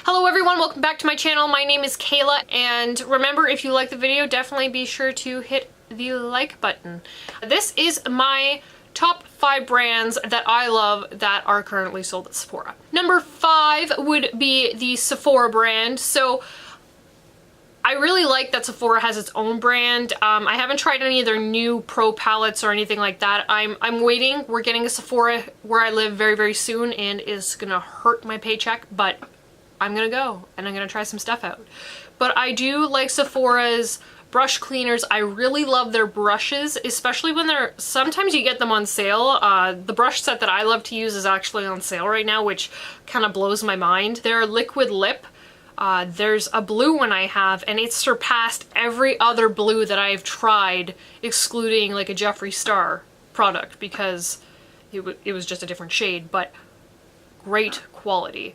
Hello everyone, welcome back to my channel. My name is Kayla, and remember, if you like the video, definitely be sure to hit the like button. This is my top 5 brands that I love that are currently sold at Sephora. Number 5 would be the Sephora brand. So I really like that Sephora has its own brand. I haven't tried any of their new pro palettes or anything like that. I'm waiting. We're getting a Sephora where I live very, very soon, and it's gonna hurt my paycheck, but I'm gonna go and I'm gonna try some stuff out. But I do like Sephora's brush cleaners. I really love their brushes, especially when sometimes you get them on sale. The brush set that I love to use is actually on sale right now, which kind of blows my mind. Their liquid lip. There's a blue one I have, and it's surpassed every other blue that I've tried, excluding like a Jeffree Star product, because it was just a different shade, but great quality.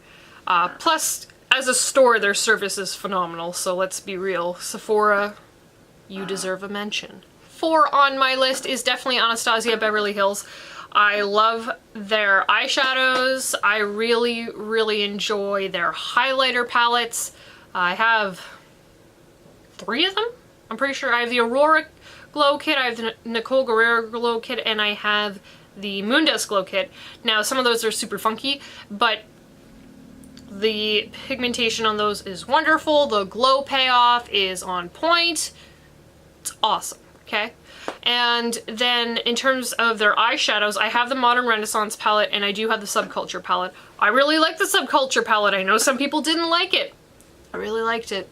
Plus, as a store, their service is phenomenal, so let's be real. Sephora, you deserve a mention. 4 on my list is definitely Anastasia Beverly Hills. I love their eyeshadows. I really, really enjoy their highlighter palettes. I have 3 of them. I'm pretty sure I have the Aurora Glow Kit, I have the Nicole Guerrero Glow Kit, and I have the Moondust Glow Kit. Now, some of those are super funky, but the pigmentation on those is wonderful. The glow payoff is on point. It's awesome, okay? And then in terms of their eyeshadows, I have the Modern Renaissance palette and I do have the Subculture palette. I really like the Subculture palette. I know some people didn't like it. I really liked it.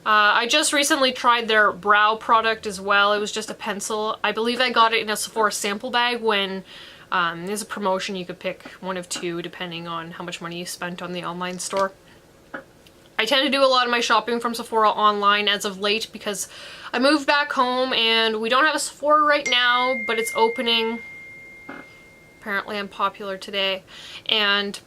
I just recently tried their brow product as well. It was just a pencil. I believe I got it in a Sephora sample bag when there's a promotion. You could pick one of 2 depending on how much money you spent on the online store. I tend to do a lot of my shopping from Sephora online as of late because I moved back home and we don't have a Sephora right now, but it's opening. Apparently I'm popular today. And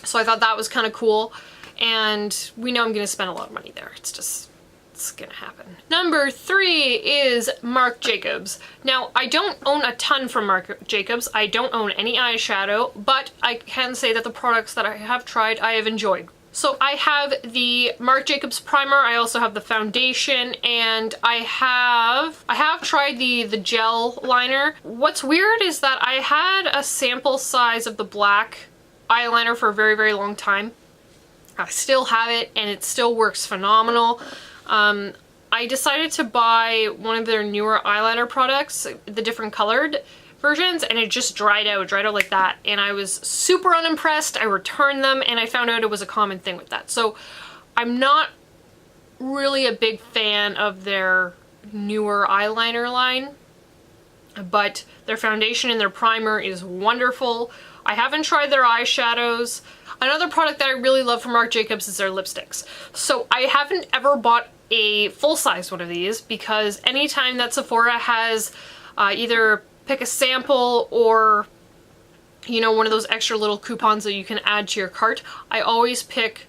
so I thought that was kind of cool. And we know I'm going to spend a lot of money there. It's gonna happen. Number 3 is Marc Jacobs. Now, I don't own a ton from Marc Jacobs. I don't own any eyeshadow, but I can say that the products that I have tried, I have enjoyed. So I have the Marc Jacobs primer, I also have the foundation, and I have tried the gel liner. What's weird is that I had a sample size of the black eyeliner for a very, very long time. I still have it and it still works phenomenal. I decided to buy one of their newer eyeliner products, the different colored versions, and it just dried out like that, and I was super unimpressed. I returned them and I found out it was a common thing with that. So I'm not really a big fan of their newer eyeliner line, but their foundation and their primer is wonderful. I haven't tried their eyeshadows. Another product that I really love from Marc Jacobs is their lipsticks. So I haven't ever bought a full-size one of these because anytime that Sephora has either pick a sample or, you know, one of those extra little coupons that you can add to your cart, I always pick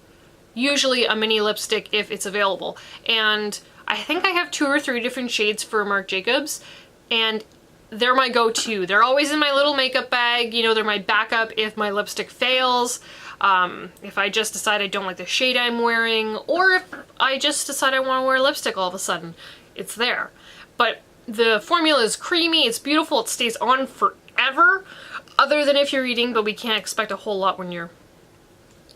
usually a mini lipstick if it's available. And I think I have 2 or 3 different shades for Marc Jacobs, and they're my go-to. They're always in my little makeup bag. You know, they're my backup if my lipstick fails. If I just decide I don't like the shade I'm wearing, or if I just decide I want to wear lipstick all of a sudden, it's there. But the formula is creamy, it's beautiful, it stays on forever, other than if you're eating, but we can't expect a whole lot when you're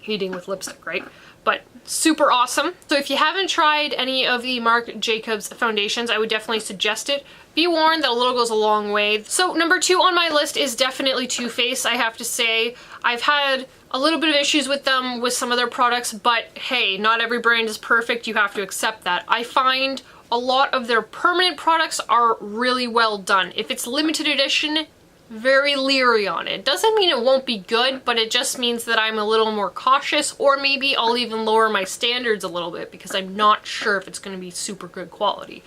eating with lipstick, right? But super awesome. So if you haven't tried any of the Marc Jacobs foundations, I would definitely suggest it. Be warned that a little goes a long way. So number 2 on my list is definitely Too Faced. I have to say, I've had a little bit of issues with them with some of their products, but hey, not every brand is perfect. You have to accept that. I find a lot of their permanent products are really well done. If it's limited edition, very leery on it. Doesn't mean it won't be good, but it just means that I'm a little more cautious, or maybe I'll even lower my standards a little bit because I'm not sure if it's going to be super good quality.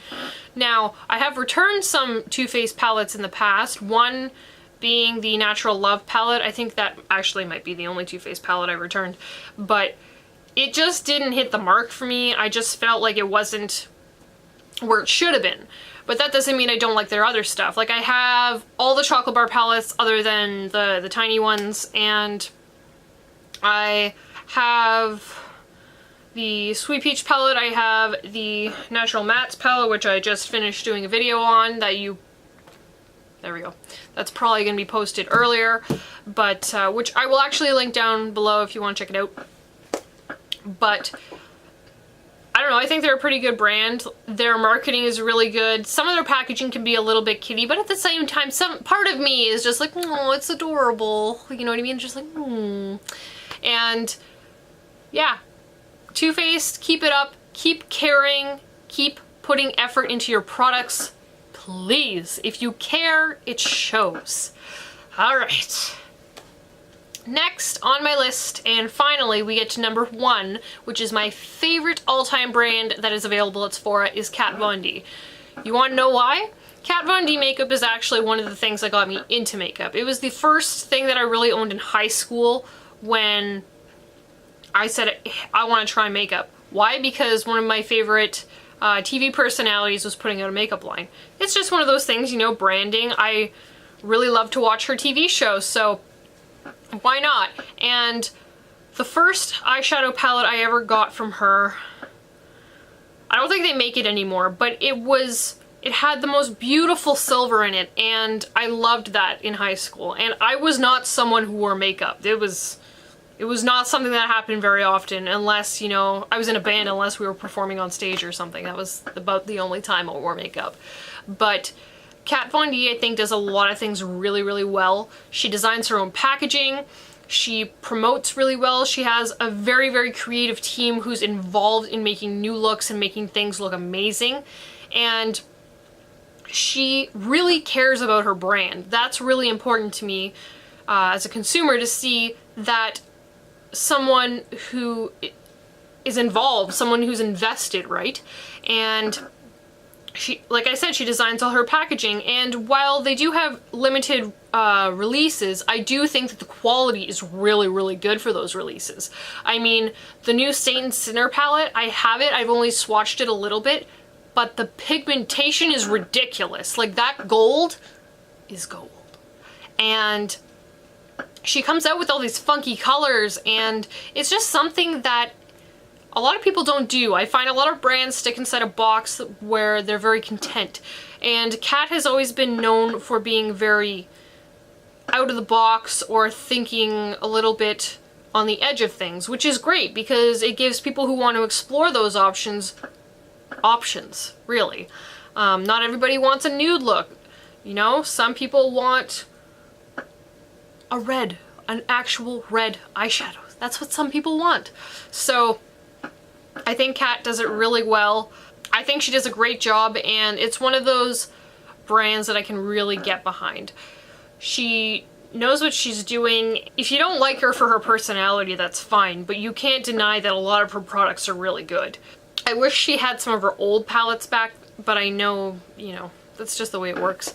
Now, I have returned some Too Faced palettes in the past, one being the Natural Love palette. I think that actually might be the only Too Faced palette I returned, but it just didn't hit the mark for me. I just felt like it wasn't where it should have been. But that doesn't mean I don't like their other stuff. Like, I have all the chocolate bar palettes other than the tiny ones, and I have the Sweet Peach palette. I have the Natural Mattes palette, which I just finished doing a video on that there we go. That's probably going to be posted earlier, but which I will actually link down below if you want to check it out. But I don't know, I think they're a pretty good brand. Their marketing is really good. Some of their packaging can be a little bit kiddie, but at the same time, some part of me is just like, oh, it's adorable. You know what I mean? Just like, And yeah, Too Faced, keep it up, keep caring, keep putting effort into your products. Please, if you care, it shows. All right. Next on my list, and finally we get to number 1, which is my favorite all-time brand that is available at Sephora, is Kat Von D. You want to know why? Kat Von D makeup is actually one of the things that got me into makeup. It was the first thing that I really owned in high school when I said I want to try makeup. Why? Because one of my favorite TV personalities was putting out a makeup line. It's just one of those things, you know, branding. I really love to watch her TV shows, so why not? And the first eyeshadow palette I ever got from her, I don't think they make it anymore, but it had the most beautiful silver in it, and I loved that in high school. And I was not someone who wore makeup. It was not something that happened very often, unless, you know, I was in a band, unless we were performing on stage or something. That was about the only time I wore makeup. But Kat Von D, I think, does a lot of things really, really well. She designs her own packaging. She promotes really well. She has a very, very creative team who's involved in making new looks and making things look amazing. And she really cares about her brand. That's really important to me as a consumer, to see that someone who is involved, someone who's invested, right? And she, like I said, she designs all her packaging, and while they do have limited releases, I do think that the quality is really, really good for those releases. I mean, the new Saint and Sinner palette, I have it, I've only swatched it a little bit, but the pigmentation is ridiculous. Like, that gold is gold. And she comes out with all these funky colors, and it's just something that a lot of people don't do. I find a lot of brands stick inside a box where they're very content. And Kat has always been known for being very out of the box or thinking a little bit on the edge of things, which is great because it gives people who want to explore those options, really. Not everybody wants a nude look. You know, some people want a red, an actual red eyeshadow. That's what some people want. So I think Kat does it really well. I think she does a great job, and it's one of those brands that I can really get behind. She knows what she's doing. If you don't like her for her personality, that's fine, but you can't deny that a lot of her products are really good. I wish she had some of her old palettes back, but I know, you know, that's just the way it works.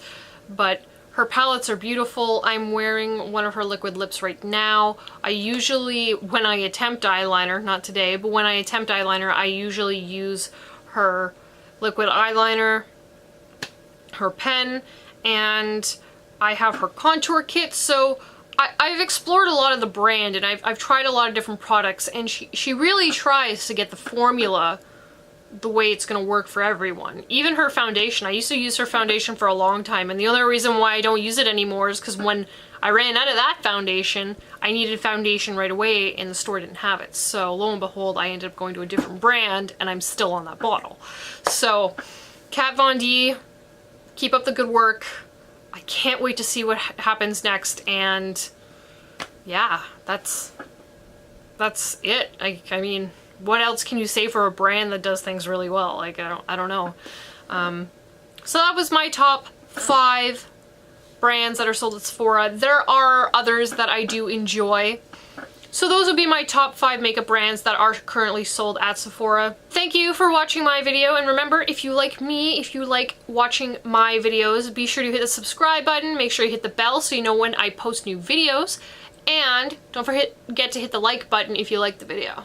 But her palettes are beautiful. I'm wearing one of her liquid lips right now. I usually, when I attempt eyeliner, not today, but when I attempt eyeliner, I usually use her liquid eyeliner, her pen, and I have her contour kit. So I've explored a lot of the brand, and I've tried a lot of different products, and she really tries to get the formula the way it's gonna work for everyone. Even her foundation, I used to use her foundation for a long time, and the only reason why I don't use it anymore is because when I ran out of that foundation, I needed foundation right away and the store didn't have it. So lo and behold, I ended up going to a different brand, and I'm still on that bottle. So Kat Von D, keep up the good work. I can't wait to see what happens next, and yeah, that's it. I mean, what else can you say for a brand that does things really well? Like, I don't know. So that was my top 5 brands that are sold at Sephora. There are others that I do enjoy. So those would be my top 5 makeup brands that are currently sold at Sephora. Thank you for watching my video, and remember, if you like me, if you like watching my videos, be sure to hit the subscribe button, make sure you hit the bell so you know when I post new videos, and don't forget to hit the like button if you like the video.